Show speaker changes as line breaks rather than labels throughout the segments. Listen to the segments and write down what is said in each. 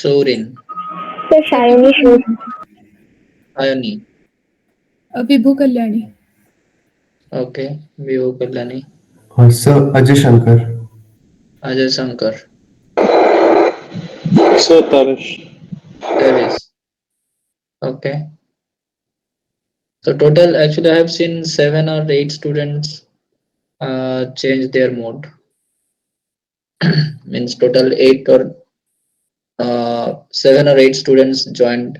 Sorin,
Sir,
Sir,
Shayani Shore.
Ayani.
Vibhu Kalyani.
Okay, Vivo Kalyani,
Sir, Ajay Shankar.
Ajay Shankar.
Sir Tarish.
There is. Okay. So total, actually, I have seen 7 or 8 students change their mode. Means total 7 or 8 students joined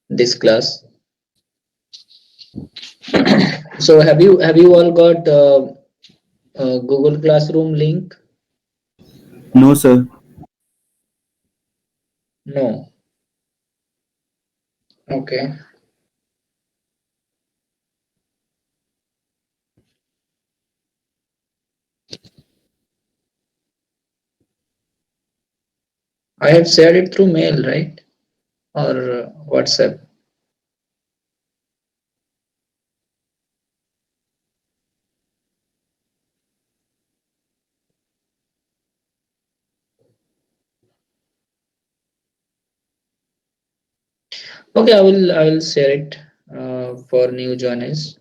this class. So have you all got Google Classroom link?
No, sir.
No. Okay. I have shared it through mail, right? Or WhatsApp. Okay, I will share it for new joiners.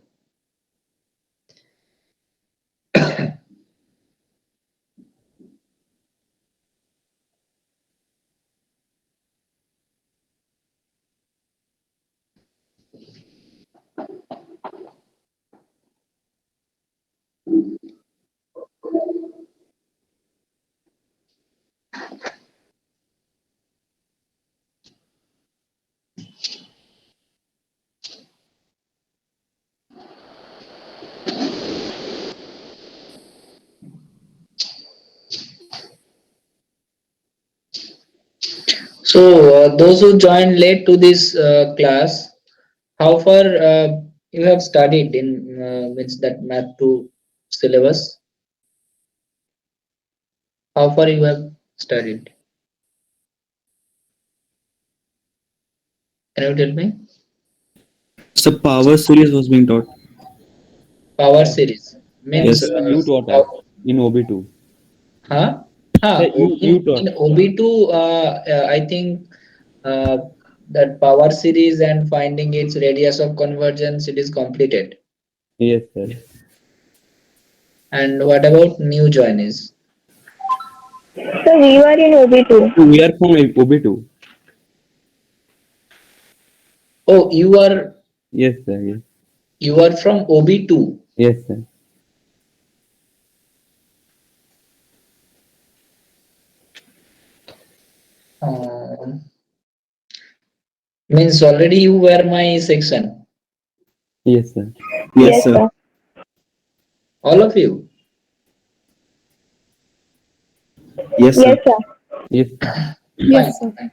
So those who joined late to this class, how far you have studied in means that math 2 syllabus? How far you have studied? Can you tell me?
So power series was being taught.
Power series
And
means
Yes.
sir, you taught
how,
us in OB2.
huh?
Sir, you
In
taught.
OB2, I think uh, that power series and finding its radius of convergence, it is completed.
Yes, sir.
And what about new joinees?
Sir, we were in OB2.
We are from OB2.
Oh,
Yes, sir. Yes.
you are from OB2.
Yes, sir.
Means already you were my section.
Yes, sir.
Yes,
Yes,
sir.
sir.
All of you.
Yes,
Yes,
sir.
sir.
Yes, sir.
Fine.
Yes, sir.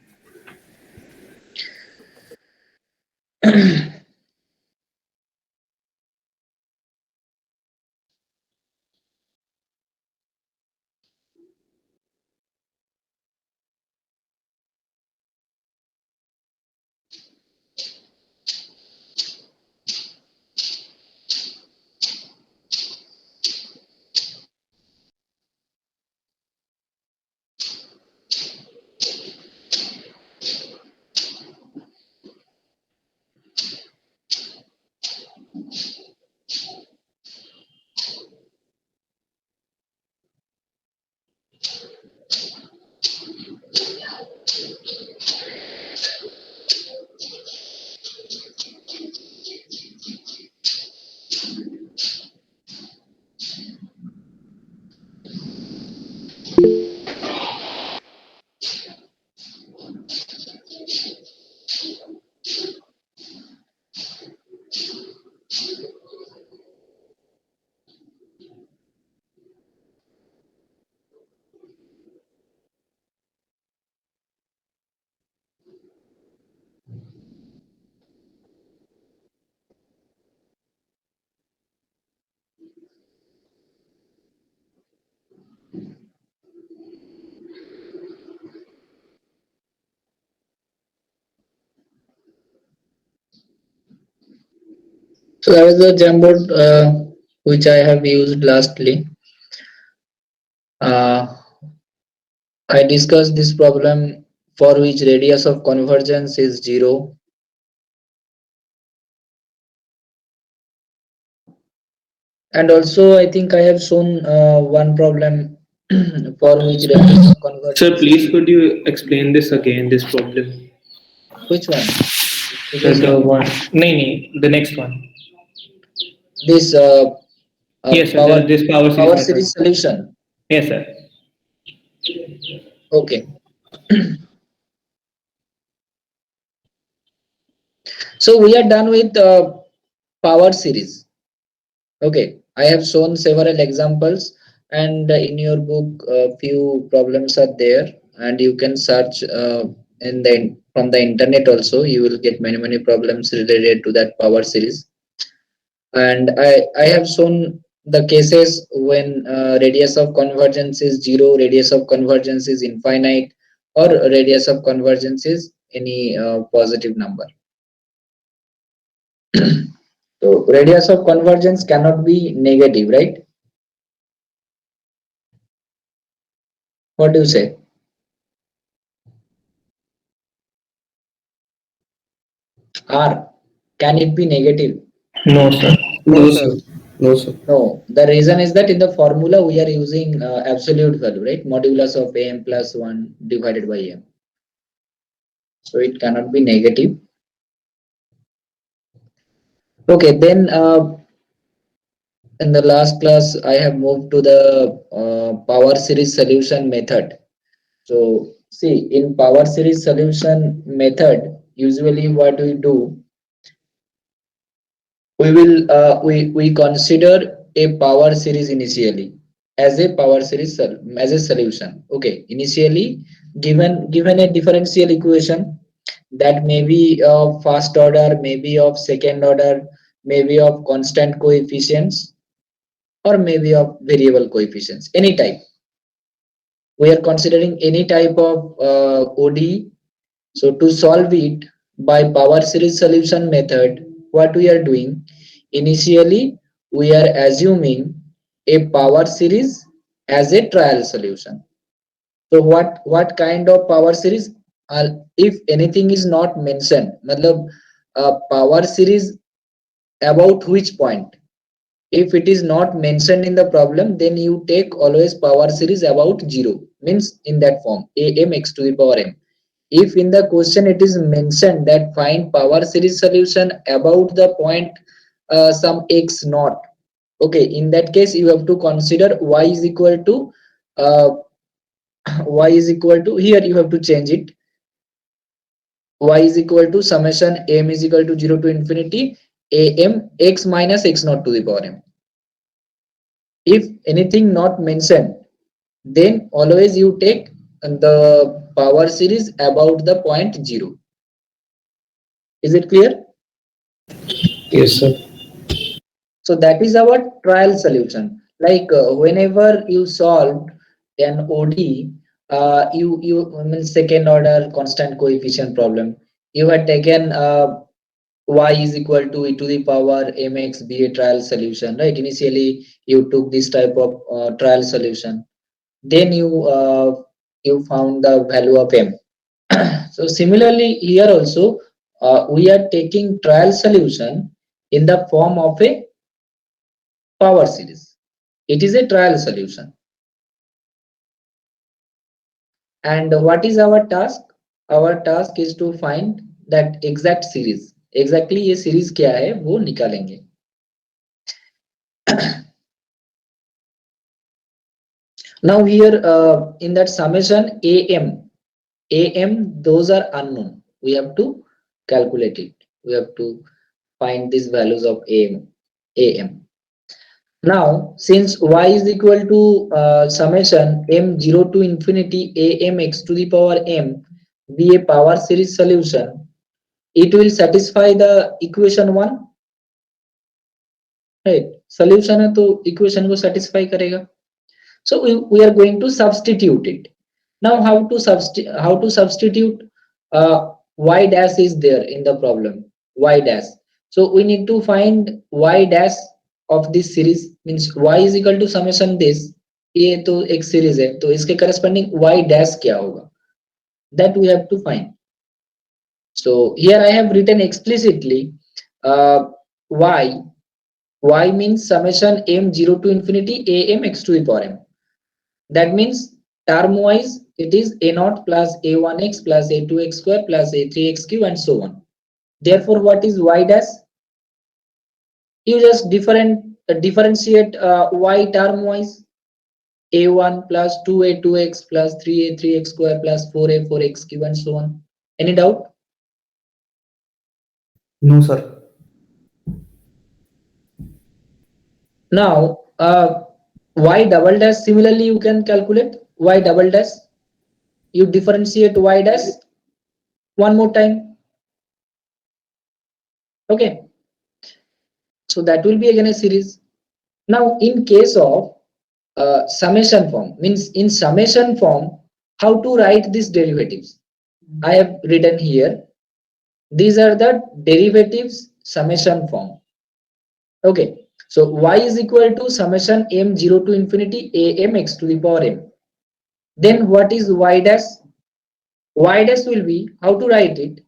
So that was the Jamboard which I have used lastly. Uh, I discussed this problem for which radius of convergence is 0. And also, I think I have shown one problem for which radius of
Sir,
convergence is
please could you explain this again, this problem?
which one?
Sir,
Previous
the
one.
one. No, no, the next one.
This
Yes, sir,
power
this power series
power series
method.
solution.
Yes, sir.
Okay, so we are done with power series. Okay, I have shown several examples, and in your book, few problems are there, and you can search in the from the internet also. You will get many problems related to that power series, and I have shown the cases when radius of convergence is 0, radius of convergence is infinite, or radius of convergence is any positive number. So radius of convergence cannot be negative, right? What do you say? R. Can it be negative?
No, sir.
No,
No,
sir.
sir.
No, sir.
No. The reason is that in the formula we are using absolute value, right? Modulus of am plus 1 divided by m. So it cannot be negative. Okay, then in the last class I have moved to the power series solution method. So see, in power series solution method, usually what we do, we consider a power series initially as a power series as a solution. Okay, initially given a differential equation that may be of first order, maybe of second order, maybe of constant coefficients, or maybe of variable coefficients, any type. We are considering any type of ODE. So to solve it by power series solution method, what we are doing, initially we are assuming a power series as a trial solution. So what kind of power series? If anything is not mentioned, matlab power series about which point? If it is not mentioned in the problem, then you take always power series about 0, means in that form am x to the power m. If in the question it is mentioned that find power series solution about the point some x naught, okay, in that case you have to consider y is equal to uh, y is equal to, here you have to change it, y is equal to summation m is equal to 0 to infinity am x minus x naught to the power m. If anything not mentioned, then always you take the power series about the point 0. Is it clear?
Yes, sir.
So that is our trial solution. Like whenever you solved an OD, you I mean second order constant coefficient problem, you had taken y is equal to e to the power mx be a trial solution, right? Initially you took this type of trial solution, then you found the value of m. So similarly here also we are taking trial solution in the form of a power series. It is a trial solution. And what is our task? Our task is to find that exact series. Exactly ये series क्या है वो निकालेंगे. Now here in that summation am those are unknown. We have to calculate it. We have to find these values of am. Now, since y is equal to summation m0 to infinity am x to the power m be a power series solution, it will satisfy the equation 1, right? Solution है तो equation को satisfy करेगा. So we are going to substitute it. Now how to substitute y dash is there in the problem, y dash. So we need to find y dash of this series, means y is equal to summation this, ये तो एक series है तो इसके corresponding y dash क्या होगा. that we have to find. So here I have written explicitly y. Y means summation m0 to infinity am x to the power m. That means term wise it is a naught plus a1x plus a2x square plus a3x cube and so on. Therefore, what is y dash? You just differentiate y term wise. A1 plus 2a2x plus 3a3x square plus 4a4x cube and so on. Any doubt?
No, sir.
Now, y double dash, similarly you can calculate y double dash. You differentiate y dash one more time. Okay. So that will be again a series. Now, in case of summation form, means in summation form, how to write these derivatives? I have written here. These are the derivatives summation form. Okay. So y is equal to summation m0 to infinity am x to the power m. Then what is y dash? Y dash will be, how to write it?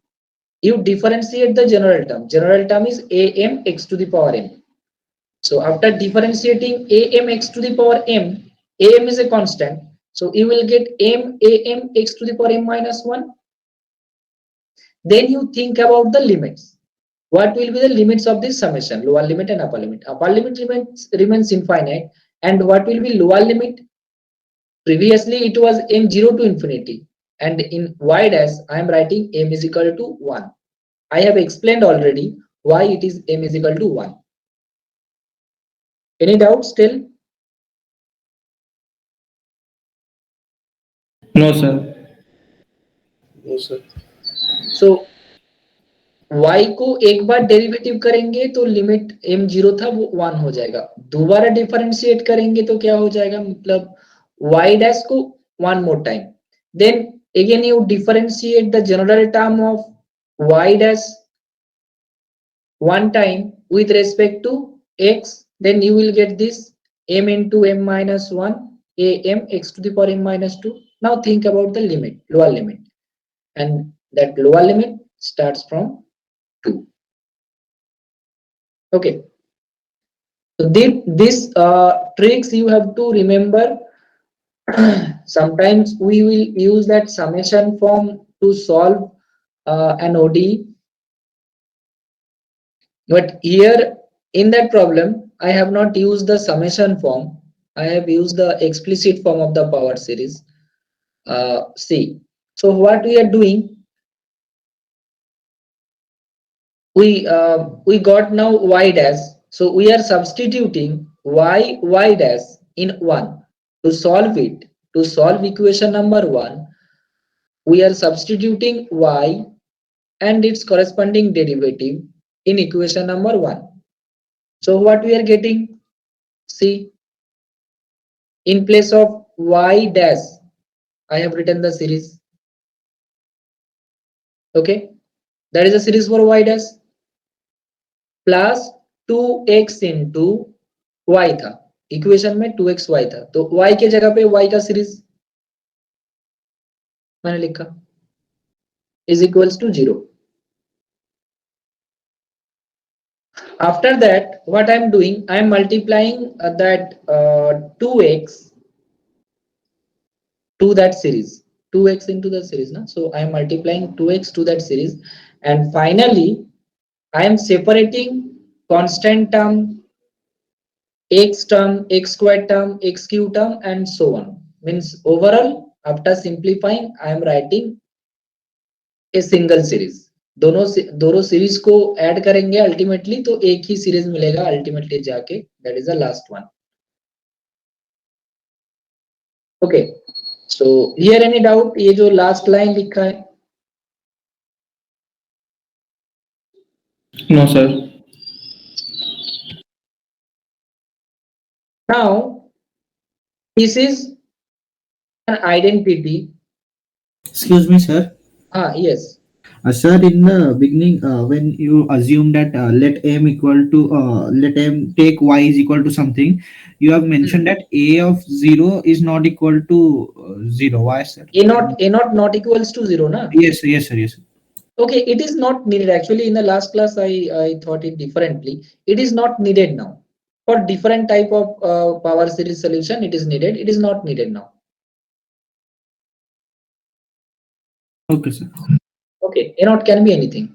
You differentiate the general term. General term is am x to the power m. So after differentiating am x to the power m, am is a constant. So you will get am x to the power m minus 1. Then you think about the limits. What will be the limits of this summation? Lower limit and upper limit. Upper limit remains infinite. And what will be lower limit? Previously it was m0 to infinity. And in y dash I am writing m is equal to 1. I have explained already why it is m is equal to 1. Any doubt still?
No, sir. No, sir.
So y को एक बार derivative करेंगे तो limit m0 था वो 1 हो जाएगा. दोबारा differentiate करेंगे तो क्या हो जाएगा? मतलब y डैश को 1 more time. Then again you differentiate the general term of y dash one time with respect to x. Then you will get this m into m minus 1 am x to the power m minus 2. Now think about the limit, lower limit. And that lower limit starts from 2. Okay. So this tricks you have to remember. Sometimes we will use that summation form to solve an ODE. But here in that problem, I have not used the summation form. I have used the explicit form of the power series. See. So what we are doing, we got now y dash. So we are substituting y dash in 1 to solve it. To solve equation number 1, we are substituting y and its corresponding derivative in equation number 1. So what we are getting? See, in place of y dash, I have written the series. Okay, that is a series for y dash plus 2x into y था. Equation में 2xy था तो y के जगह पे y का series मैंने लिखा is equals to 0. After that, what I am doing, I am multiplying that 2x to that series, 2x into the series. Na? So I am multiplying 2x to that series, and finally I am separating constant term, x term, x squared term, x cube term, and so on. Means overall, after simplifying, I am writing a single series. दोनों series को add करेंगे ultimately तो एक ही series मिलेगा ultimately जाके. That is the last one. Okay. So here any doubt? ये जो last line लिखा है.
No, sir.
Now this is an identity.
Excuse me, sir.
Yes.
Sir, in the beginning, when you assume that let m equal to let m take y is equal to something, you have mentioned that a of 0 is not equal to 0. Why, sir?
A not equals to 0, na?
Yes, sir, yes, sir, yes, sir.
Okay, it is not needed. Actually, in the last class, I thought it differently. It is not needed now. For different type of power series solution, it is needed. It is not needed now.
Okay, sir.
Okay, A naught can be anything.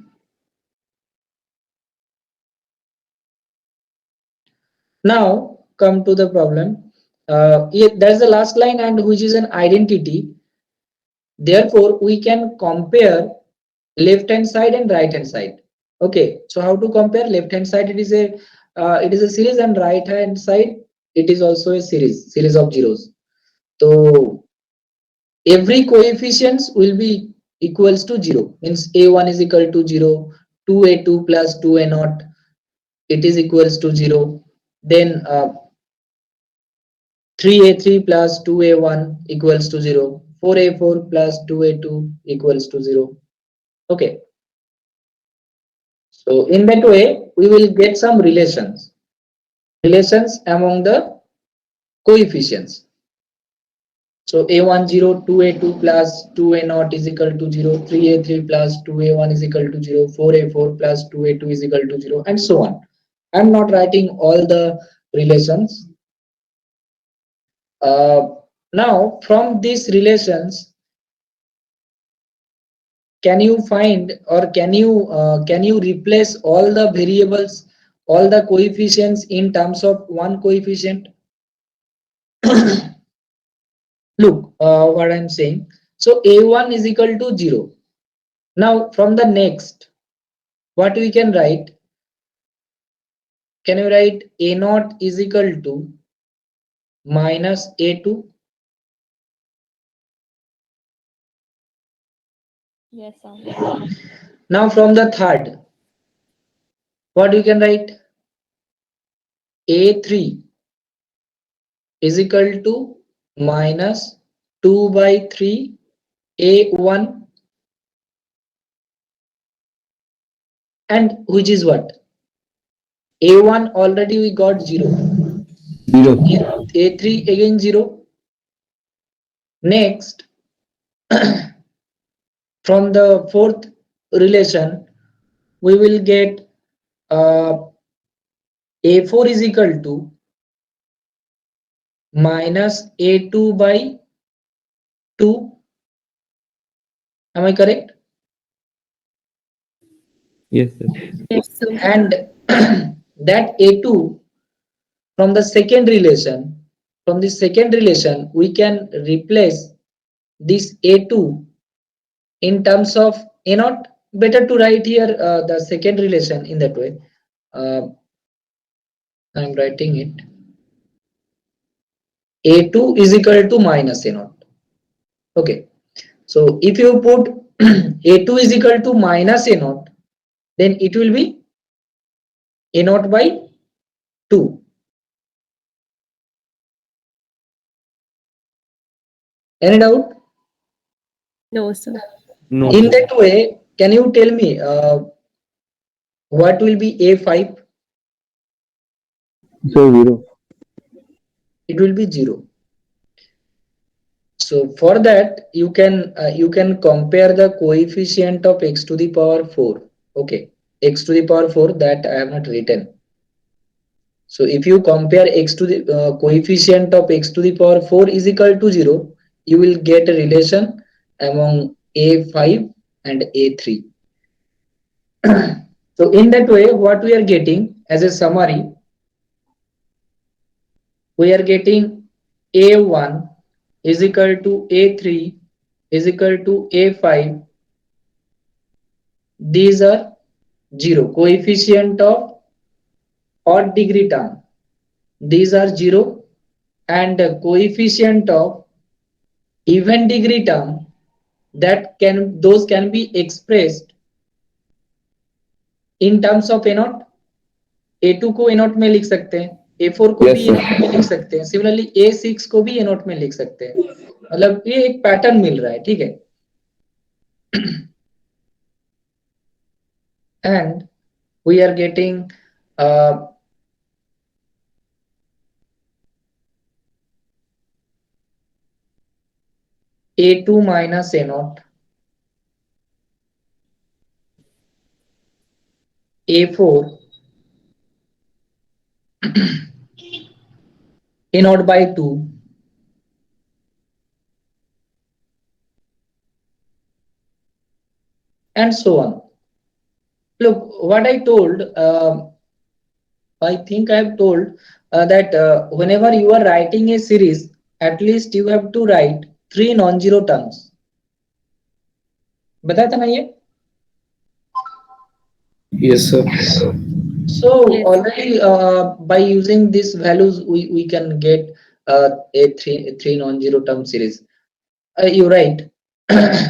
Now come to the problem. That's the last line, and which is an identity. Therefore, we can compare left hand side and right hand side. Okay, so how to compare? Left hand side, it is a series, and right hand side it is also a series of zeros. So every coefficients will be equals to 0, means a1 is equal to 0, 2a2 plus 2a naught, it is equals to 0. Then 3a3 plus 2a1 equals to 0, 4a4 plus 2a2 equals to 0. Okay, so in that way we will get some relations among the coefficients. So a1 0, 2a2 plus 2a naught is equal to 0, 3a3 plus 2a1 is equal to 0, 4a4 plus 2a2 is equal to 0, and so on. I'm not writing all the relations. Now from these relations, can you find, or can you replace all the variables, all the coefficients in terms of one coefficient? Look, what I'm saying. So a1 is equal to 0. Now from the next, what we can write? Can you write a naught is equal to minus a2?
Yes, sir.
Now from the third, what we can write? A3 is equal to minus 2 by 3 a1, and which is what? A1 already we got 0.
0.
A3 again 0. Next, from the fourth relation, we will get a4 is equal to minus a2 by 2. Am I correct?
Yes, sir.
Yes, sir.
And that a2 from the second relation, we can replace this a2 in terms of a naught. Better to write here the second relation in that way. I'm writing it. A2 is equal to minus a naught. Okay, so if you put a2 is equal to minus a naught, then it will be a naught by 2. Any doubt?
No, sir.
No,
In
sir.
that way, can you tell me what will be a5?
So 0.
It will be 0. So for that you can compare the coefficient of x to the power 4. Okay, x to the power 4, that I have not written. So if you compare x to the coefficient of x to the power 4 is equal to 0, you will get a relation among a5 and a3. So in that way, what we are getting as a summary, we are getting a1 is equal to a3 is equal to a5. These are 0. Coefficient of odd degree term, these are 0, and coefficient of even degree term, those can be expressed in terms of a naught. a2 को a naught में लिख सकते हैं, a4 को भी a naught में लिख सकते हैं, सिमिलरली a6 को भी a naught में लिख सकते हैं. मतलब ये एक पैटर्न मिल रहा है, ठीक है. and we are getting uh, A2 minus A naught, A4, A naught by 2, and so on. Look, what I told, I think I have told that whenever you are writing a series, at least you have to write 3 non-zero terms. बताया था ना ये?
Yes, sir.
So
Yes.
already by using these values, we can get a three non-zero term series. You're right.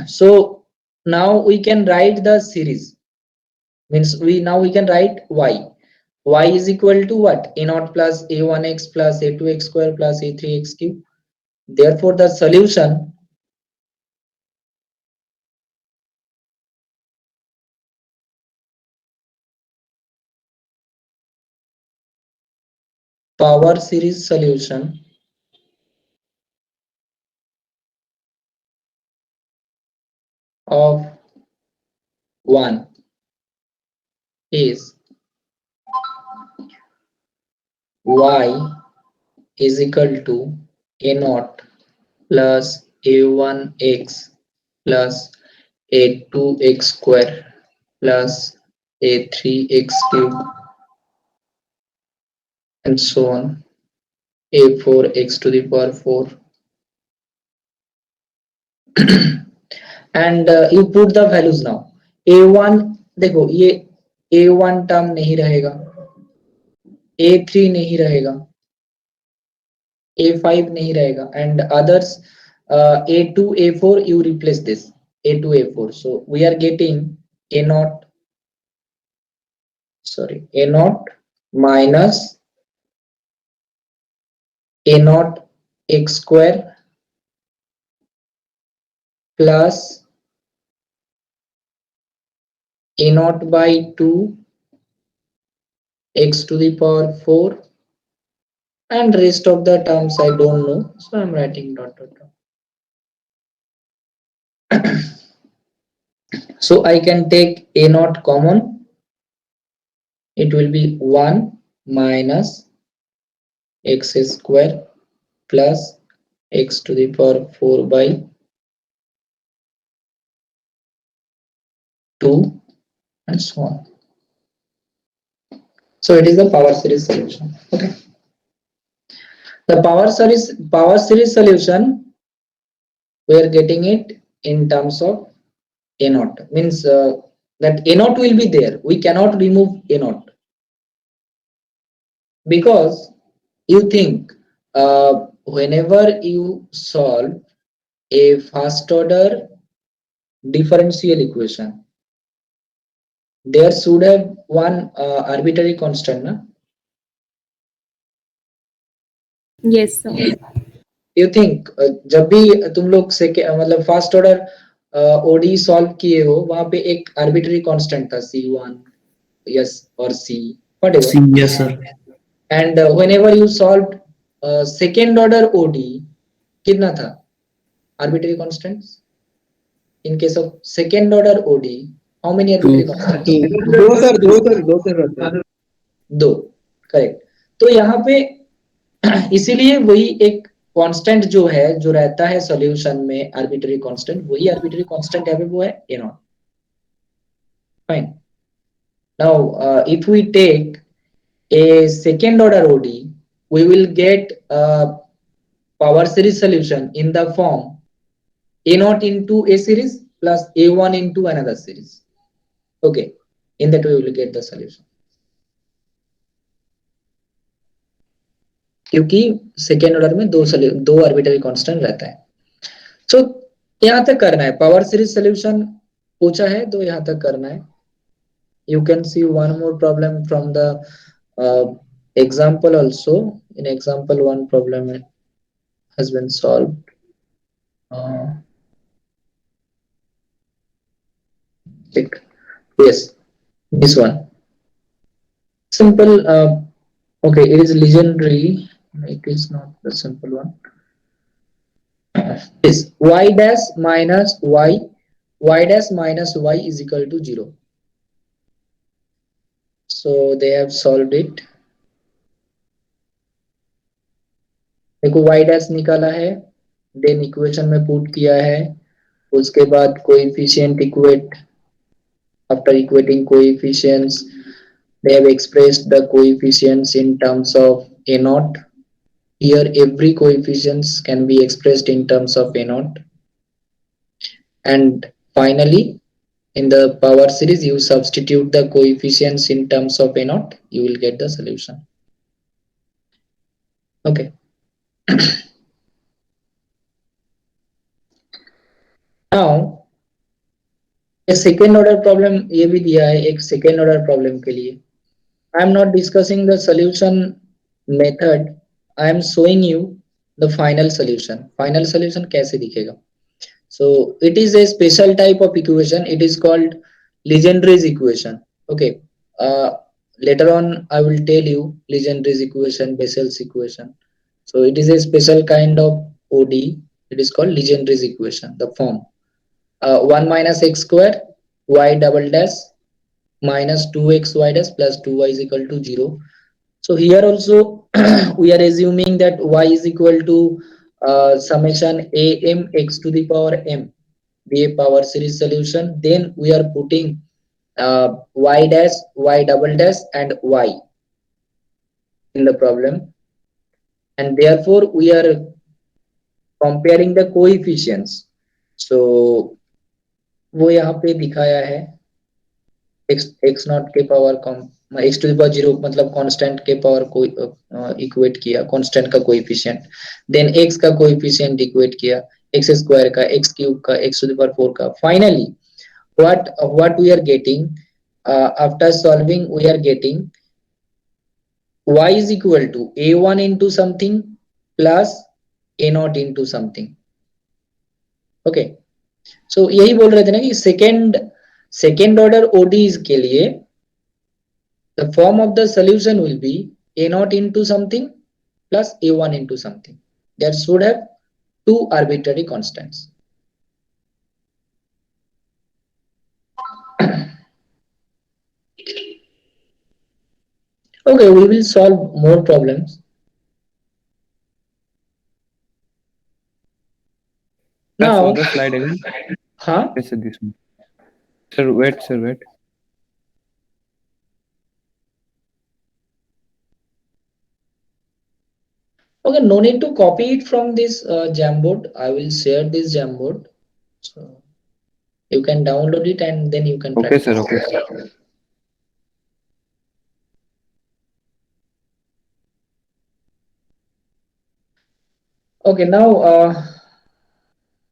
So now we can write the series. Means we can write y. Y is equal to what? A naught plus a1x plus a2x square plus a3x cube. Therefore, the solution power series solution of 1 is y is equal to a naught plus a1x plus a2x square plus a3x cube and so on, a4x to the power 4. And you put the values now. a1 देखो ये a1 term नहीं रहेगा, a3 नहीं रहेगा, a5 नहीं रहेगा, and others a2 a4 you replace this a2 a4. So we are getting a naught, sorry, a naught minus a naught x square plus a naught by 2 x to the power 4, and rest of the terms I don't know, so I'm writing dot dot dot. So I can take a naught common, it will be 1 minus x square plus x to the power 4 by 2 and so on. So it is the power series solution. Okay. The power series solution, we are getting it in terms of a naught. Means that a naught will be there. We cannot remove a naught because you think whenever you solve a first order differential equation, there should have one arbitrary constant, na?
Yes, sir.
You think जब भी तुम लोग मतलब first order OD solve किए हो वहां पे एक आर्बिट्ररी कांस्टेंट था C1 yes or C whatever,
See, yes, sir.
and whenever you solved second order OD कितना था arbitrary constants in case of second order OD, how many arbitrary
Two.
constants?
दो sir रहते हैं।
दो, correct. तो यहाँ पे इसीलिए वही एक कांस्टेंट जो है जो रहता है सॉल्यूशन में आर्बिट्ररी कांस्टेंट, वही आर्बिट्ररी कांस्टेंट यहाँ पे वो है a naught. Fine. Now if we take a second order OD, we will get a power series solution in the form a naught into a series plus a1 into another series. Okay, in that way we will get the solution. क्योंकि second order में दो arbitrary constant रहता है। सो यहाँ तक करना है, power series solution पूछा है तो यहाँ तक करना है। You can see one more problem from the example also. In example, one problem has been solved. Yes. This one. Simple. Okay, it is legendary. It is not the simple one. Is y dash minus y dash minus y is equal to 0. So they have solved it. देखो y dash निकाला है, then equation में put किया है, उसके बाद coefficient equate, after equating coefficients they have expressed the coefficients in terms of a naught. Here every coefficients can be expressed in terms of a naught, and finally in the power series you substitute the coefficients in terms of a naught, you will get the solution. Okay. Now a second order problem ये भी दिया है एक second order problem के लिए. I am not discussing the solution method. I am showing you the final solution. Final solution कैसे दिखेगा? So it is a special type of equation. It is called Legendre's equation. Okay. Later on I will tell you Legendre's equation, Bessel's equation. So it is a special kind of ODE. It is called Legendre's equation. The form 1 minus x square y double dash minus 2xy dash plus 2y is equal to 0. So here also we are assuming that y is equal to summation am x to the power m, be a power series solution. Then we are putting y dash, y double dash and y in the problem, and therefore we are comparing the coefficients. So वो यहाँ पे दिखाया है x nought के power x to the power 0 मतलब constant के power को equate किया, कांस्टेंट का कोएफिशिएंट, देन x का कोएफिशिएंट इक्वेट किया, x स्क्वायर का, x क्यूब का, x टू द पावर 4 का. Finally what we are getting after solving, we are getting y is equal to a1 into something plus a naught into something. Okay. So यही बोल रहे थे ना कि second order ODEs के लिए the form of the solution will be a naught into something plus a1 into something that should have two arbitrary constants. Okay, we will solve more problems.
Sir,
Now,
show the slide again.
huh?
Yes, sir, this one. Sir, wait, sir, wait.
Okay, no need to copy it from this Jamboard. I will share this Jamboard. So you can download it and then you can
Okay,
practice.
sir, okay, sir.
Okay, now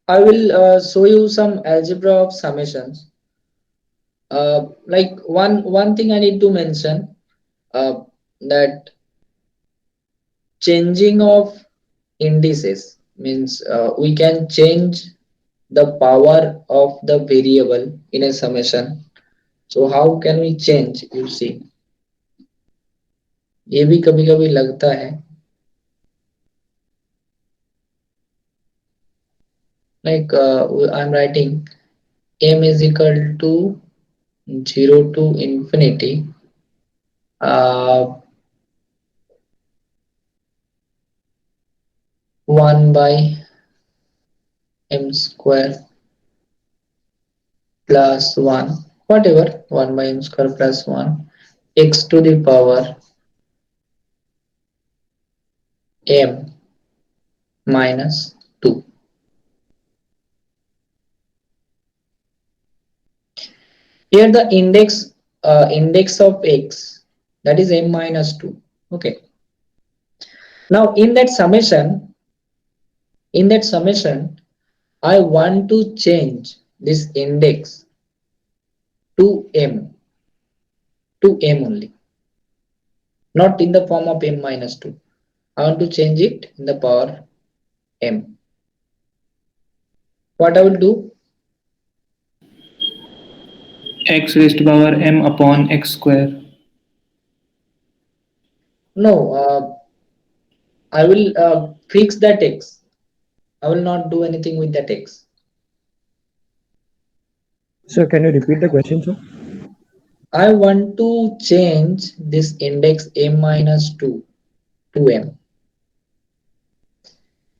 I will show you some algebra of summations. Like one thing I need to mention, that changing of indices means we can change the power of the variable in a summation. So how can we change? You see, ये भी कभी कभी लगता है. Like I'm writing m is equal to 0 to infinity uh, 1 by m square plus 1, whatever, 1 by m square plus 1 x to the power m minus 2. Here the index of x, that is m minus 2. Okay. Now in that summation, I want to change this index to m only, not in the form of m minus 2. I want to change it in the power m. What I will do?
x raised to power m upon x square.
No, I will fix that x. I will not do anything with that x.
Sir, can you repeat the question, sir?
I want to change this index m minus 2 to m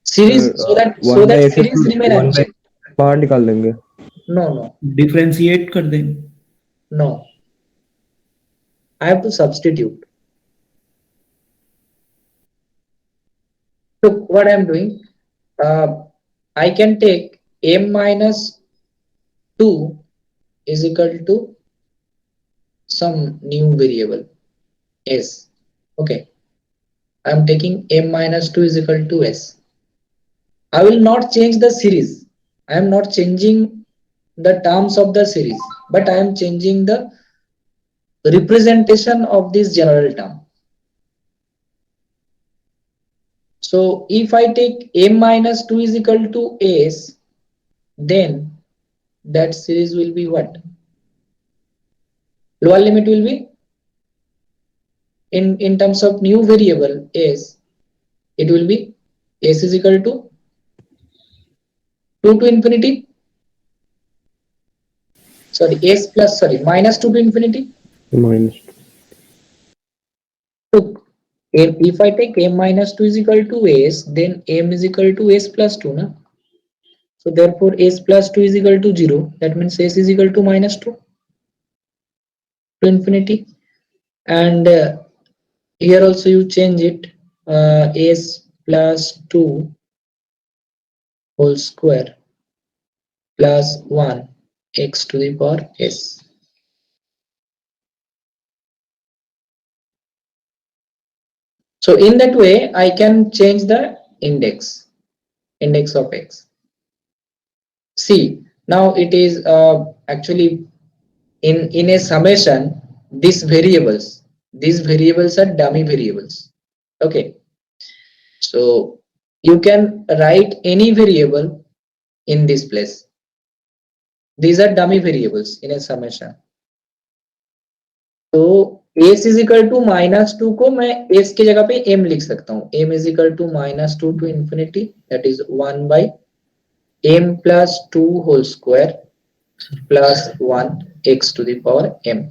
series,
sir
so
one
that
by x
series
को
remain
one by
unchanged.
बाहर निकाल देंगे.
No,
Differentiate कर दें.
no. I have to substitute. Look, what I am doing. I can take m minus 2 is equal to some new variable s. Okay, I am taking m minus 2 is equal to s. I will not change the series. I am not changing the terms of the series, but I am changing the representation of this general term. So if I take m minus 2 is equal to s, then that series will be what? Lower limit will be in terms of new variable s, it will be s is equal to 2 to infinity. Sorry, s plus, sorry, minus 2 to infinity.
Minus.
Look, if I take m minus 2 is equal to s, then m is equal to s plus 2. Na? So therefore s plus 2 is equal to 0. That means s is equal to minus 2 to infinity. And here also you change it, s plus 2 whole square plus 1 x to the power s. So in that way I can change the index of x. See, now it is actually in a summation, these variables are dummy variables. Okay, so you can write any variable in this place. These are dummy variables in a summation. तो s is equal to minus 2 को मैं s की जगह पे m लिख सकता हूँ. m is equal to minus 2 to infinity, that is 1 by m plus 2 whole square plus 1 x to the power m.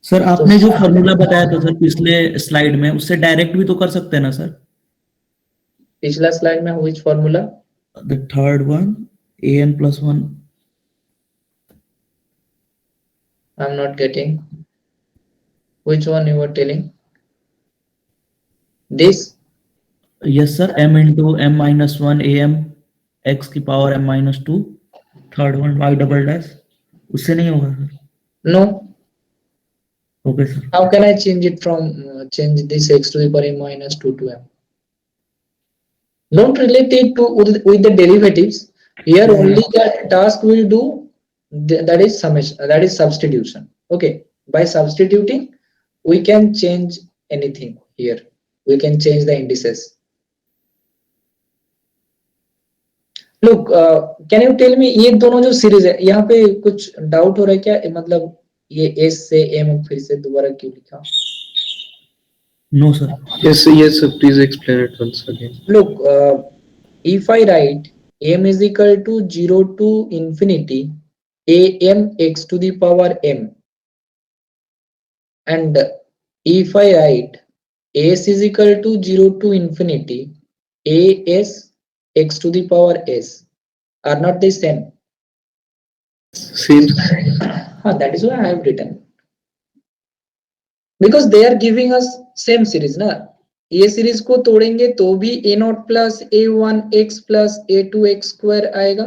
Sir आपने जो फॉर्मूला बताया था सर पिछले स्लाइड में, उससे डायरेक्ट भी तो कर सकते हैं ना सर?
पिछला स्लाइड में which formula?
The third one, an plus 1.
I'm not getting. Which one you were telling? This?
Yes sir, m into m minus 1 am x की power m minus 2. Third one y double dash, उससे नहीं होगा sir?
No.
Okay sir.
How can I change it from change this x to the power m minus 2 to m? Don't relate it to with the derivatives. Here only the task will do that is summation, that is substitution. Okay, by substituting we can change anything here. We can change the indices. Look, can you tell me ये दोनों जो series है यहाँ पे कुछ doubt हो रहा है क्या? मतलब ये s से m फिर से दोबारा क्यों लिखा?
No sir.
Yes, yes, sir. Please explain it once again.
Look, if I write m is equal to 0 to infinity am x to the power m, and if I write s is equal to 0 to infinity as x to the power s, are not the same?
Same.
That is why I have written, because they are giving us same series ना. ये series को तोड़ेंगे तो भी a nought plus a one x plus a two x square आएगा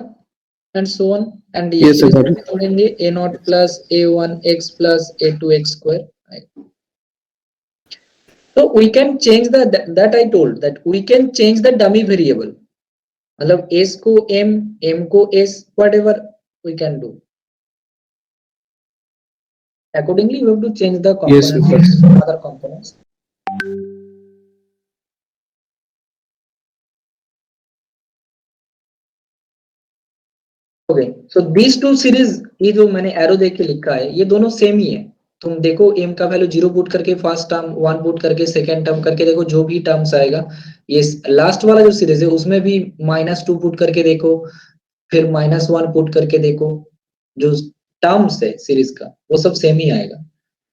and so on, and ये
Yes, sir,
series
got
को
it.
भी तोड़ेंगे a nought plus a one x plus a two x square आएगा. So we can change the that I told that we can change the dummy variable. मतलब s को m को s, whatever we can do. Accordingly, you have to change the
Yes, sir.
components, other components. Okay, so these two series, ये जो मैंने arrow देख के लिखा है ये दोनों सेम ही है। तुम देखो m का वैल्यू 0 पुट करके फर्स्ट टर्म, 1 पुट करके सेकंड टर्म करके देखो, जो भी टर्म्स आएगा। ये लास्ट वाला जो सीरीज है उसमें भी -2 पुट करके देखो, फिर -1 पुट करके देखो, जो टर्म्स है सीरीज का वो सब सेम ही आएगा,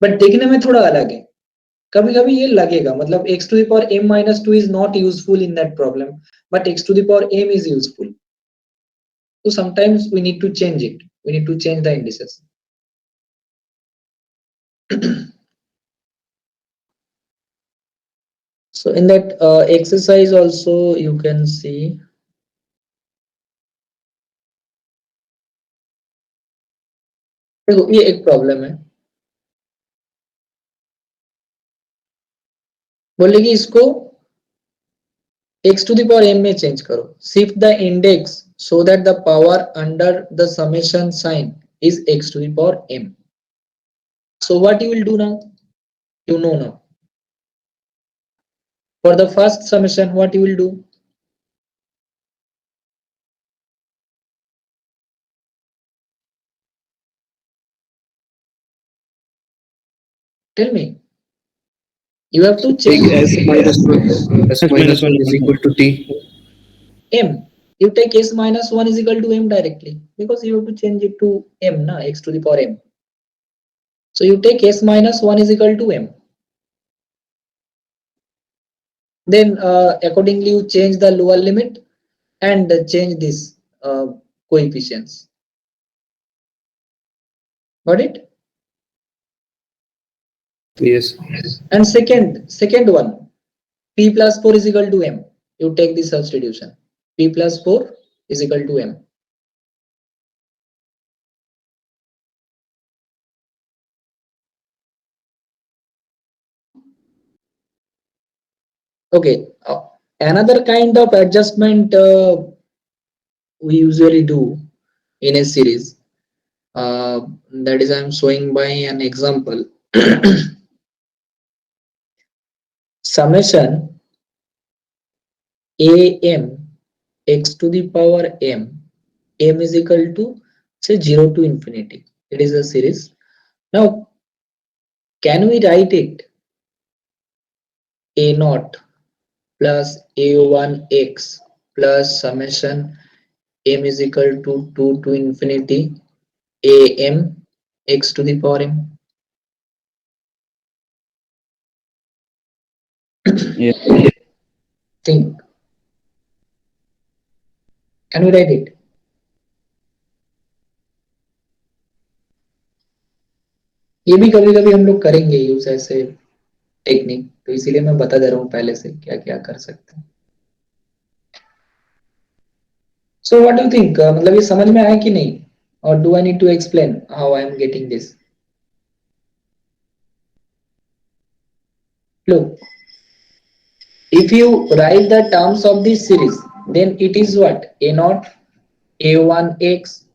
बट देखने में थोड़ा अलग है। कभी कभी ये लगेगा, मतलब x to the power m minus two is not useful in that problem, but x to the power m is useful, so sometimes we need to change it, we need to change the indices. So in that exercise also you can see, देखो ये एक problem है, बोले कि इसको x to the power m में change करो, shift the index so that the power under the summation sign is x to the power m. So what you will do now, you know now. For the first summation, what you will do, tell me. You have to
Take
change
s minus 1. S minus 1 is equal to t.
m. You take s minus 1 is equal to m directly, because you have to change it to m, na, x to the power m. So you take s minus 1 is equal to m. Then accordingly you change the lower limit and change this coefficients. Got it?
Yes.
And second one, p plus 4 is equal to m. You take the substitution. P plus 4 is equal to m. Okay. Another kind of adjustment we usually do in a series, that is I am showing by an example. Summation am x to the power m is equal to, say, 0 to infinity. It is a series. Now can we write it a naught plus a1x plus summation m is equal to 2 to infinity am x to the power m?
Yeah.
Think, can we write it? ये भी कभी कभी हम लोग करेंगे use ऐसे technique, तो इसीलिए मैं बता दे रहा हूँ पहले से क्या क्या कर सकते हैं। So what do you think, मतलब ये समझ में आया कि नहीं, और do I need to explain how I am getting this? Look, if you write the terms of this series, then it is what? A naught, a1x,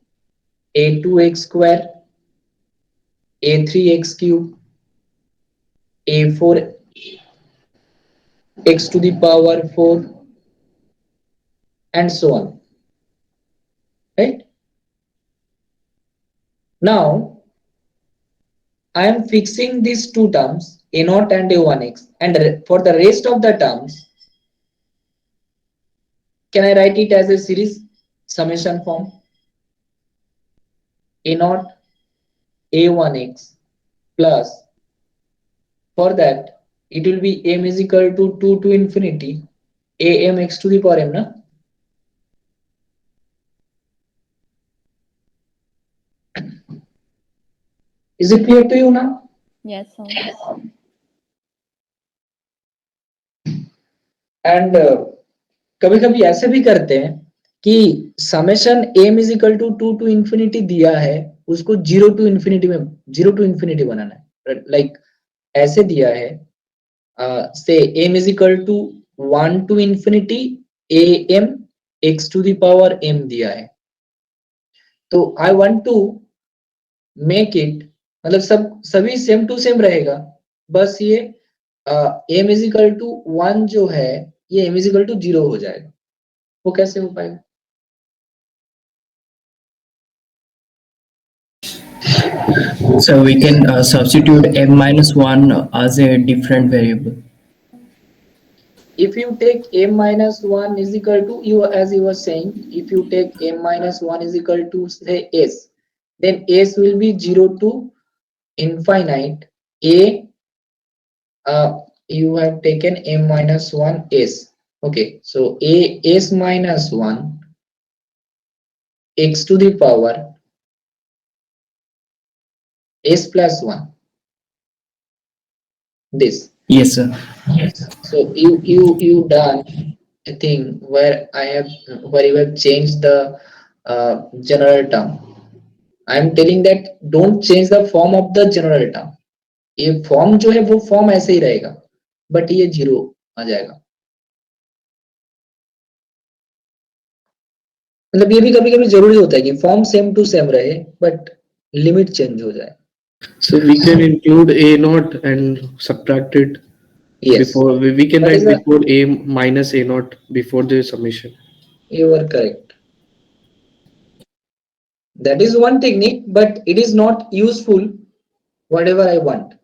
a2x square, a3x cube, a4 x to the power 4, and so on, right? Now I am fixing these two terms, a naught and a1x, and for the rest of the terms, can I write it as a series summation form? A naught a1x plus, for that it will be m is equal to 2 to infinity am x to the power m, na? Is it clear to you now?
Yes, sir.
And कभी कभी ऐसे भी करते हैं कि summation m is equal to 2 to infinity दिया है, उसको 0 टू इंफिनिटी में 0 टू इंफिनिटी बनाना है, लाइक ऐसे दिया है, say m is equal to 1 to infinity am x to the power m दिया है, तो I want to make it, मतलब सभी सेम टू सेम रहेगा, बस ये m इज इक्वल टू 1 जो है ये m इज इक्वल टू 0 हो जाएगा। वो कैसे हो पाएगा?
So we can substitute m minus 1 as a different variable.
If you take m minus 1 is equal to, you as you were saying, if you take m minus 1 is equal to say s, then s will be 0 to infinite. A, you have taken m minus 1 s. Okay, so a s minus 1 x to the power s plus 1, this.
Yes, sir.
So you done a thing where where you have changed the general term. I am telling that don't change the form of the general term. ये form जो है वो form ऐसे ही रहेगा, but ये zero आ जाएगा. मतलब ये भी कभी कभी जरूरी होता है कि फॉर्म सेम टू सेम रहे बट लिमिट चेंज हो जाए.
So we can include a naught and subtract it
Yes,
before we can
that
write
is a,
before a minus a naught before the summation.
you are correct. That is one technique, but it is not useful whatever I want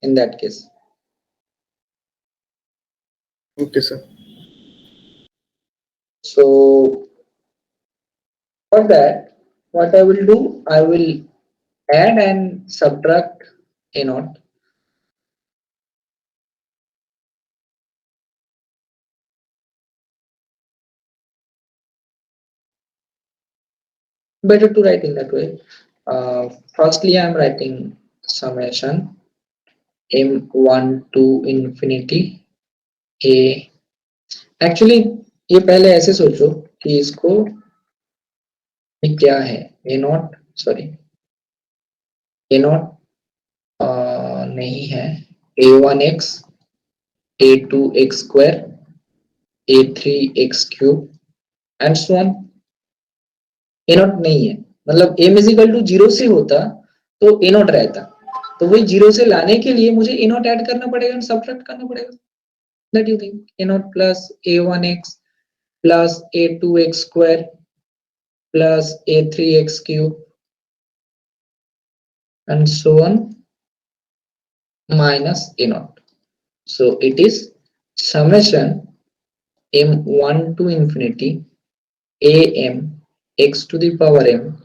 in that case.
Okay, sir.
So for that, what I will do, I will add and subtract a naught. Better to write in that way. Firstly, I am writing summation m1 to infinity a. Actually, ये पहले ऐसे सोचो कि इसको ये क्या है, a not, sorry A not नहीं है, a1x a2x square a3x cube and so on. A not नहीं है, मतलब m इज इक्वल टू 0 से होता तो ए नॉट रहता, तो वही 0 से लाने के लिए मुझे ए नॉट ऐड करना पड़ेगा, सब्ट्रैक्ट करना पड़ेगा. That you think A not plus a1x plus a2x square plus a3x cube and so on minus a naught. So it is summation m1 to infinity am x to the power m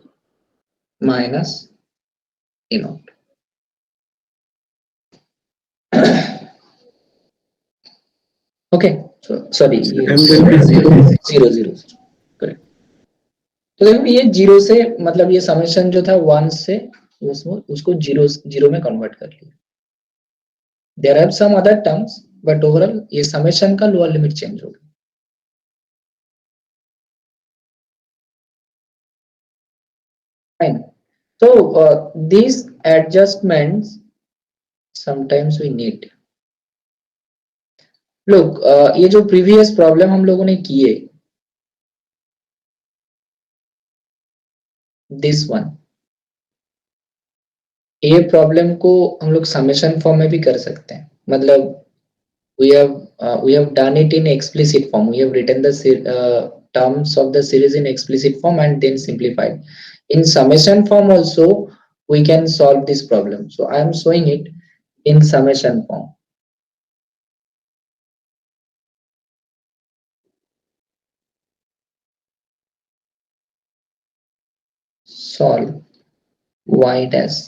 minus a naught. Okay, so sorry,
So
ये
m will be 0.
0 0 correct. तो देखो ये zero से, मतलब ये summation जो था 1 से उसको जीरो जीरो में कन्वर्ट कर लिया. There are some other terms but overall ये समेशन का लोअर लिमिट चेंज हो गया. Fine. So these adjustments sometimes we need. Look, ये जो previous problem हम लोगों ने किए, this one, ये प्रॉब्लम को हम लोग समेशन फॉर्म में भी कर सकते हैं. मतलब we have done it in explicit form. We have written the terms of the series in explicit form and then simplified. In summation form also we can solve this problem. So I am showing it in summation form. Solve y dash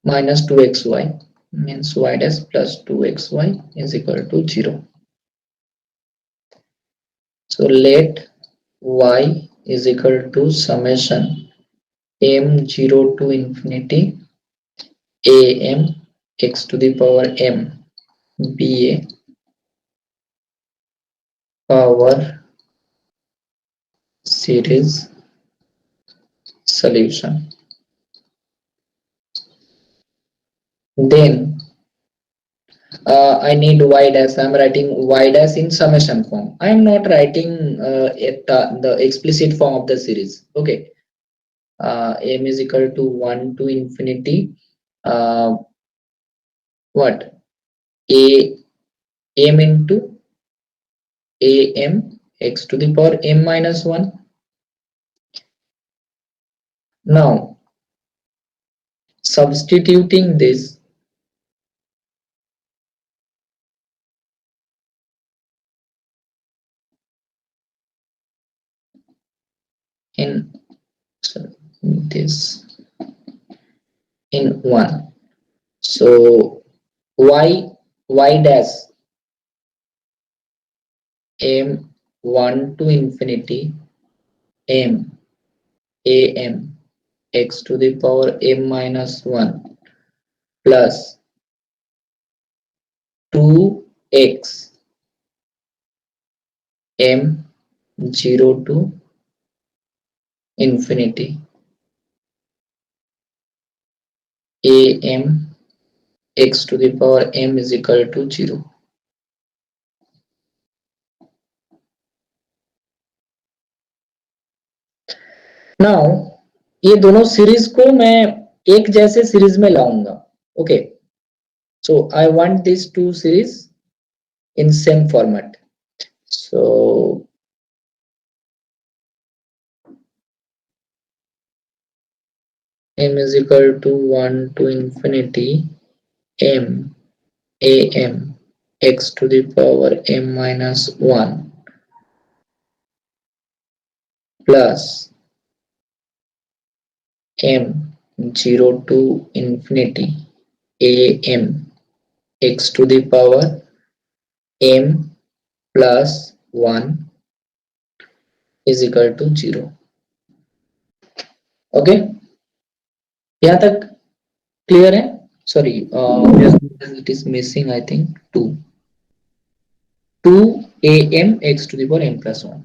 minus 2xy means y dash plus 2xy is equal to 0. So let y is equal to summation m0 to infinity am x to the power m be a power series solution. Then I need y dash. I'm writing y dash in summation form. I'm not writing the explicit form of the series. Okay. M is equal to 1 to infinity. What? A m into am x to the power m minus 1. Now substituting this in this in 1. So y dash m 1 to infinity m am x to the power m minus 1 plus 2x m 0 to infinity am x to the power m is equal to 0. Now ये दोनों series को मैं एक जैसे series में लाऊंगा. Okay, so I want this to series in same format. सो m is equal to 1 to infinity m am x to the power m minus 1 plus m 0 to infinity am x to the power m plus 1 is equal to 0. Okay, यहाँ तक clear है? Sorry,
Yes.
It is missing I think 2 am x to the power m plus 1.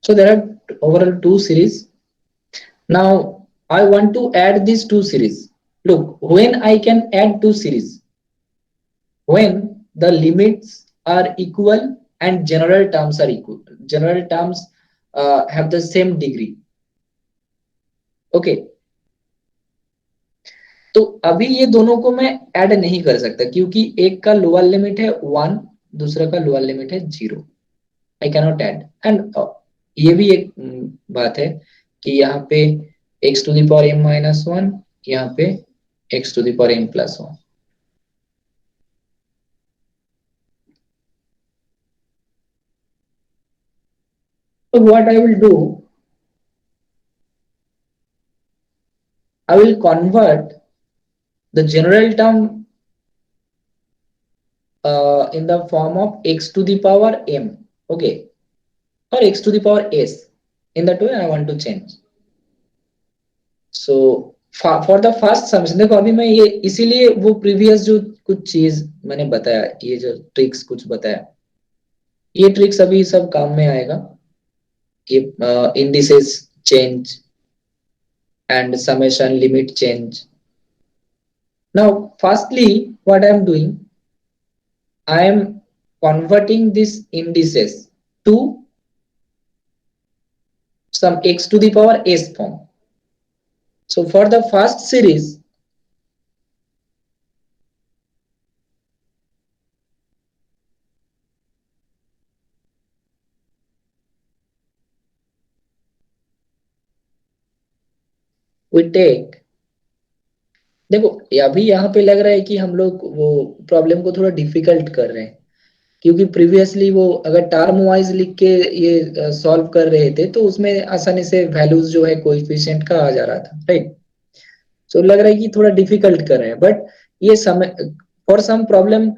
So there are overall two series. Now I want to add these two series. Look, when I can add two series, when the limits are equal and general terms are equal. General terms have the same degree. Okay, तो अभी ये दोनों को मैं add नहीं कर सकता क्योंकि एक का लोअर लिमिट है 1, दूसरा का लोअर लिमिट है 0. I cannot add. एंड ये भी एक बात है कि यहाँ पे x to the power m minus 1, यहाँ पे x to the power m plus 1. So what I will do, I will convert the general term in the form of x to the power m, okay, or x to the power s. In that way I want to change. So for the first summation, देखो अभी मैं ये इसीलिए वो previous जो कुछ चीज मैंने बताया, ये जो ट्रिक्स कुछ बताया, ये ट्रिक्स अभी सब काम में आएगा. ये indices change and summation limit change. Now firstly what I am doing, I am converting these indices to some x to the power s form. So for the first series, we take, देखो अभी यहाँ पे लग रहा है कि हम लोग वो प्रॉब्लम को थोड़ा डिफिकल्ट कर रहे हैं क्योंकि प्रीवियसली वो अगर टर्म वाइज लिख के ये सॉल्व कर रहे थे तो उसमें आसानी से वैल्यूज जो है कोएफिशिएंट का आ जा रहा था, राइट. सो लग रहा है कि थोड़ा डिफिकल्ट कर रहे हैं, बट ये समय for some problem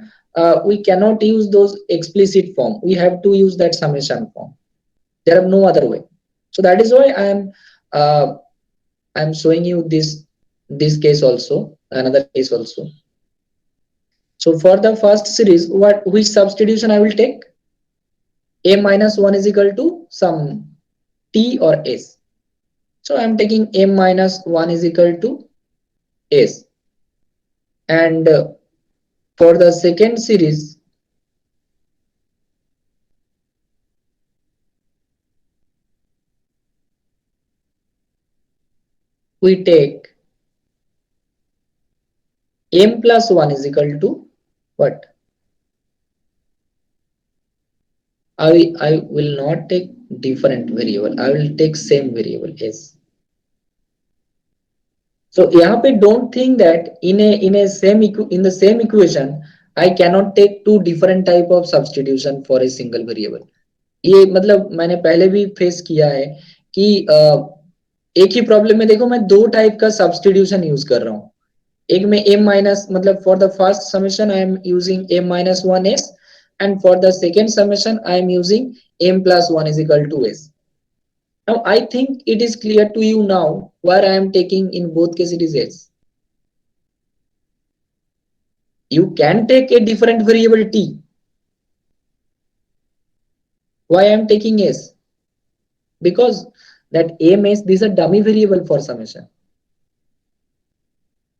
we cannot use those explicit form, we have to use that summation form. There are no other way. So that is why I am showing you this case also, another case also. So for the first series, which substitution I will take? A minus 1 is equal to some t or s. So I am taking m minus 1 is equal to s. And for the second series, we take m plus 1 is equal to what? I will not take different variable, I will take same variable s. So यहाँ पे don't think that in the same equation I cannot take two different type of substitution for a single variable. ये मतलब मैंने पहले भी face किया है कि एक ही प्रॉब्लम में देखो मैं दो टाइप का सब्स्टिट्यूशन यूज कर रहा हूँ. एक में m माइनस मतलब for the first summation I am using m minus one S and for the second summation I am using m plus one is equal to s. Now I think it is clear to you now where I am taking in both cases it is s. You can take a different variable t. Why I am taking s? Because that m s this is a dummy variable for summation.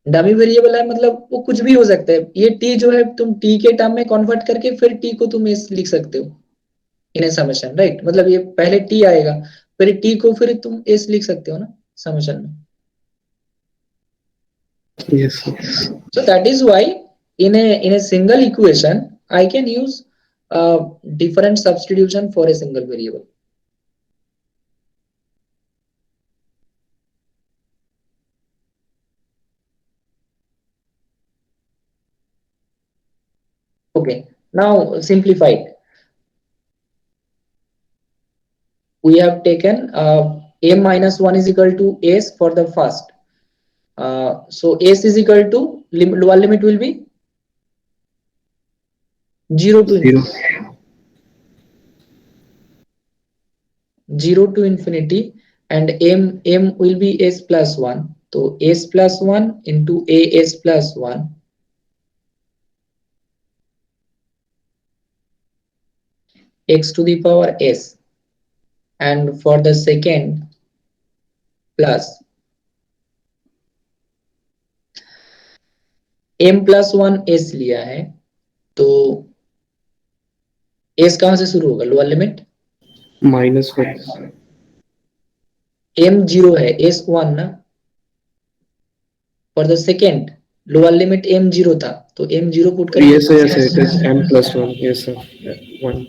Dummy variable है मतलब वो कुछ भी हो सकता है. ये T जो है तुम टी के टर्म में कन्वर्ट करके फिर टी को तुम एस लिख सकते हो इन ए समेशन, राइट. मतलब ये पहले टी आएगा फिर टी को फिर तुम एस लिख सकते हो ना समेशन में.
Yes, sir.
So that is why in a single equation I can use different substitution for a single variable. Okay, now simplified. We have taken m minus 1 is equal to s for the first. So s is equal to lower limit will be 0 to
Zero.
infinity. 0 to infinity and m will be s plus 1. So s plus 1 into as plus 1 x to the power s, and for the second plus m plus 1 s लिया है तो s कहां से शुरू होगा lower limit
-1.
m 0 है s 1 ना. For the second lower limit m 0 था तो m 0 पुट करेंगे.
Yes, sir, yes, sir. It is m plus 1. Yes, sir. 1.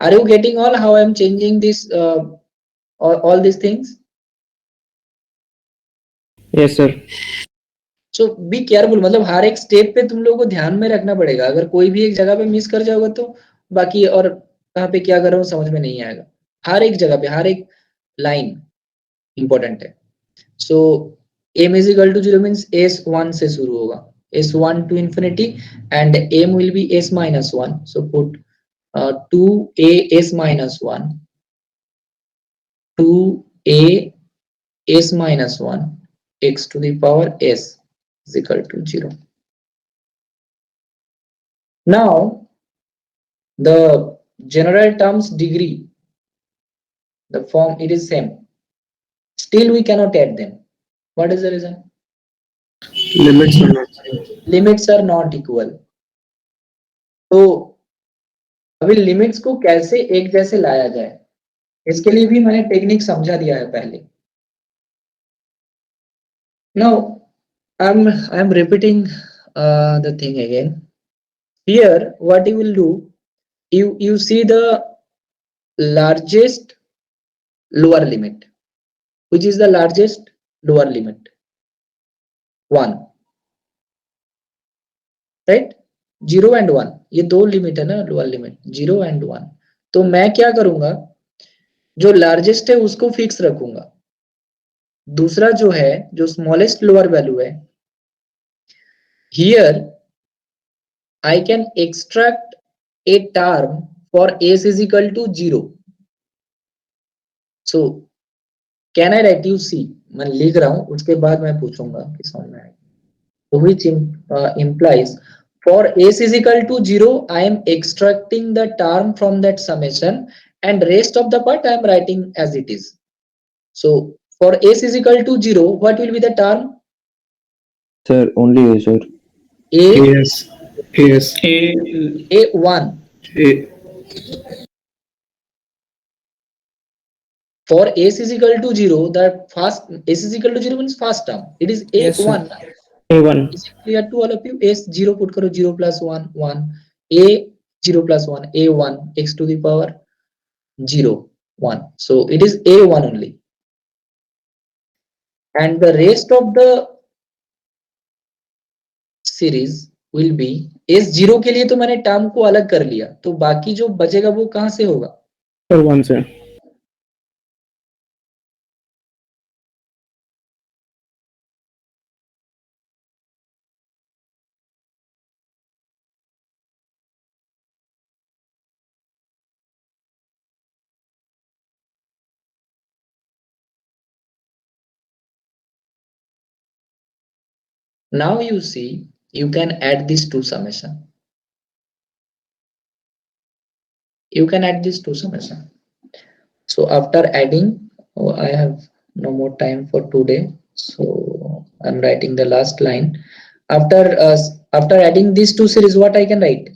Are you getting all how I am changing this all these things?
Yes, sir.
So be careful. मतलब हर एक step पे तुम लोगों को ध्यान में रखना पड़ेगा. अगर कोई भी एक जगह पे मिस कर जाओगे तो बाकी और कहाँ पे क्या कर रहा हूँ समझ में नहीं आएगा. हर एक जगह पे हर एक लाइन इंपॉर्टेंट है. सो m is equal to 0 means s1 से शुरू होगा. s1 to infinity and m will be s minus 1. So put 2a s minus 1 2a s minus 1 x to the power s is equal to 0. Now the general terms degree, the form it is same. Still we cannot add them. What is the reason?
Limits are not same.
Limits are not equal. तो अभी limits को कैसे एक जैसे लाया जाए इसके लिए भी मैंने टेक्निक समझा दिया है पहले. Now I'm repeating the thing again. Here what you will do, you see the largest lower limit. Which is the largest lower limit? 1, right? 0 and 1 ये दो लिमिट है ना लोअर लिमिट 0 and 1. तो मैं क्या करूंगा जो लार्जेस्ट है उसको फिक्स रखूंगा. दूसरा जो है जो स्मॉलेस्ट लोअर वैल्यू है here I can extract a term for s is equal to 0. So can I write you see मैं लिख रहा हूं उसके बाद मैं पूछूंगा कि समझ में आएगा. So which implies for s is equal to 0 I am extracting the term from that summation and rest of the part I am writing as it is. So for s is equal to 0 what will be the term?
Sir, only A, sir.
a
Yes. Yes.
a1.
A.
For s is equal to 0 the first s is equal to 0 means first term it is
Yes, sir.
a1.
A1.
Is it clear to all of you? s 0 put करो 0 plus 1 1 a 0 plus 1 a1 x to the power 0 1. So it is a1 only and the rest of the series will be S0 के लिए तो मैंने term को अलग कर लिया, तो बाकी जो बचेगा वो कहाँ से होगा?
सर 1 से.
Now you see, you can add these two summation. You can add these two summation. So after adding, I have no more time for today, so I'm writing the last line. After adding these two series, what I can write?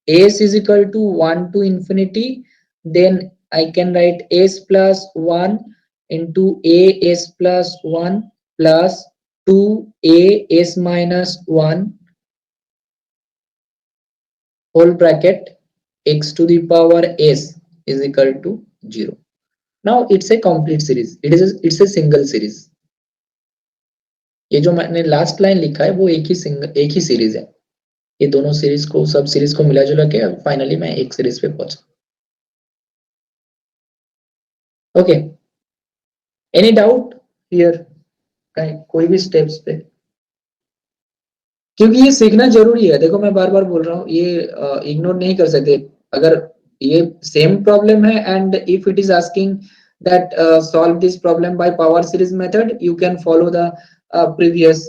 S is equal to 1 to infinity, then I can write S plus 1 into A S plus 1 plus 2 A S minus 1 whole bracket x to the power S is equal to 0. Now it's a complete series. It's a single series. ये जो मैंने last line लिखा है वो एक ही series है. ये दोनों सीरीज को सब सीरीज को मिला जुला के फाइनली मैं एक सीरीज पे पहुंचा. Okay, any doubt here? कोई भी स्टेप्स पे? क्योंकि ये सीखना जरूरी है. देखो मैं बार बार बोल रहा हूँ, ये इग्नोर नहीं कर सकते. अगर ये सेम प्रॉब्लम है and if it is asking that solve this problem by power series method, you can follow the previous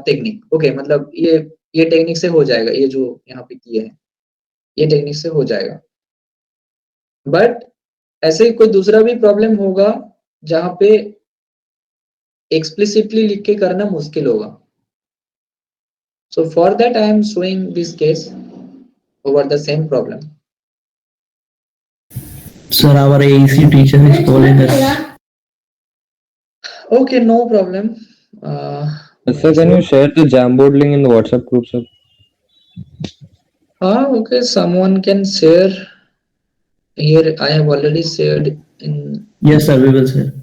technique. Okay, मतलब ये टेक्निक से हो जाएगा. ये जो यहाँ पे किए हैं ये टेक्निक से हो जाएगा. बट ऐसे कोई दूसरा भी प्रॉब्लम होगा जहाँ पे एक्सप्लिसिटली लिख के करना मुश्किल होगा. So for that I am showing this case over the same problem.
Sir, our AEC teacher is calling us.
Okay, no problem.
Sir, can you share the Jamboard link in the WhatsApp group, sir?
Okay, someone can share. Here I have already shared in.
Yes, sir, we will share.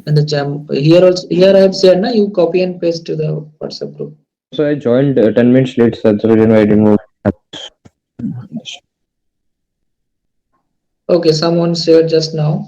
And the jam here also, here I have shared. Na, you copy and paste to the WhatsApp group.
So I joined 10 minutes late, sir. That's the reason why I didn't move.
Okay, someone shared just now.